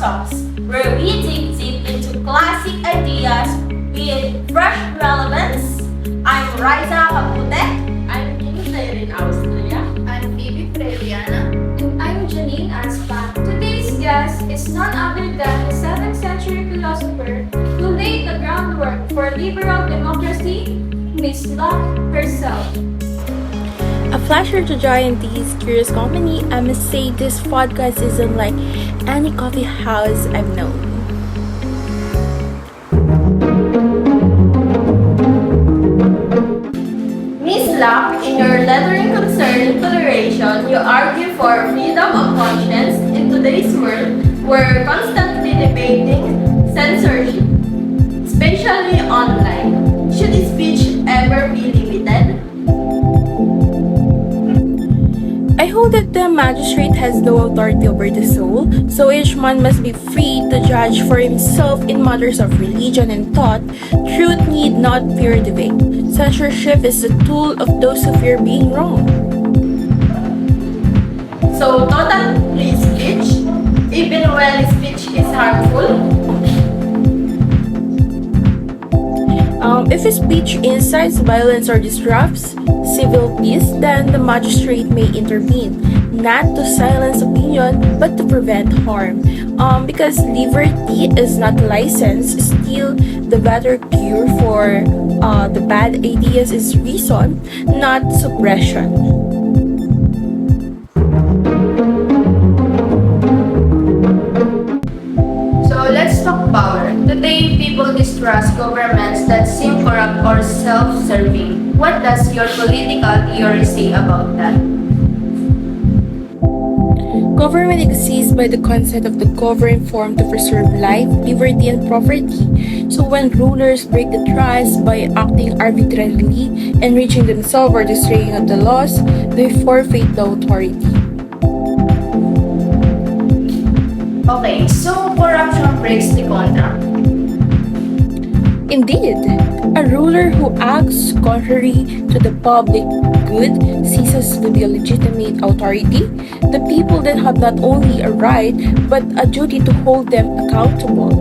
Talks, where we dig deep into classic ideas with fresh relevance. I'm Riza Kabute. I'm Kinsay in Austria. I'm Phoebe Freliana. And I'm Janine Aspa. Today's guest is none other than the 7th century philosopher who laid the groundwork for liberal democracy, Miss Locke herself. A pleasure to join this curious company. I must say this podcast isn't like any coffee house I've known. Miss Locke, in your lettering concerning toleration, you argue for freedom of conscience in today's world. We're constantly debating censorship, especially online. Should speech ever be limited? I hold that the magistrate has no authority over the soul, so each man must be free to judge for himself in matters of religion and thought. Truth need not fear debate. Censorship is the tool of those who fear being wrong. So, total free speech, even when speech is harmful? If a speech incites violence or disrupts civil peace, then the magistrate may intervene, not to silence opinion, but to prevent harm. Because liberty is not license, still the better cure for the bad ideas is reason, not suppression. So let's talk power. Today, people distrust governments that seem corrupt or self-serving. What does your political theory say about that? Government exists by the consent of the governed form to preserve life, liberty, and property. So when rulers break the trust by acting arbitrarily, enriching themselves or destroying the laws, they forfeit the authority. Okay, so corruption breaks the contract. Indeed, a ruler who acts contrary to the public good ceases to be a legitimate authority. The people then have not only a right, but a duty to hold them accountable.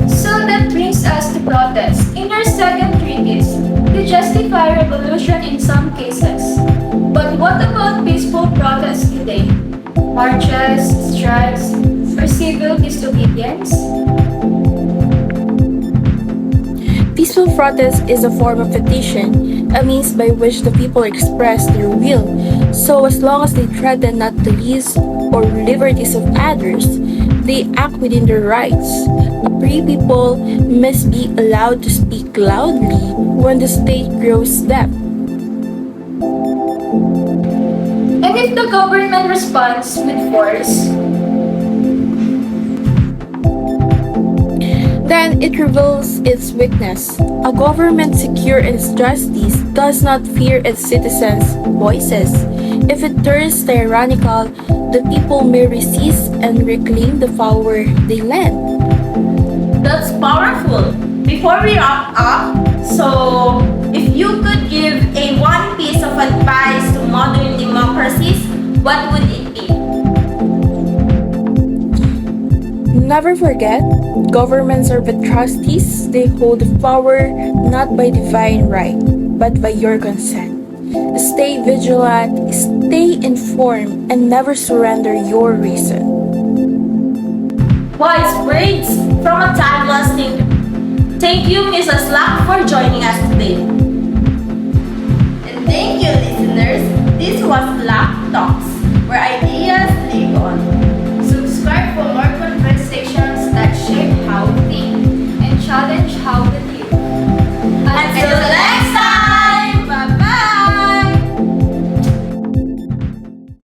So that brings us to protest. In your second treatise, you justify revolution in some cases. But what about peaceful protests today? Marches, strikes, or civil disobedience? Peaceful protest is a form of petition, a means by which the people express their will. So as long as they threaten not the least or liberties of others, they act within their rights. A free people must be allowed to speak loudly when the state grows deaf. And if the government responds with force, then it reveals its weakness. A government secure in its justice does not fear its citizens' voices. If it turns tyrannical, the people may resist and reclaim the power they lend. That's powerful. Before we wrap up, so if you could give a one piece of advice to modern democracies, what would it be? Never forget, governments are but trustees. They hold the power not by divine right, but by your consent. Stay vigilant, stay informed, and never surrender your reason. Wise words from a timeless thinker. Thank you, Mrs. Locke, for joining us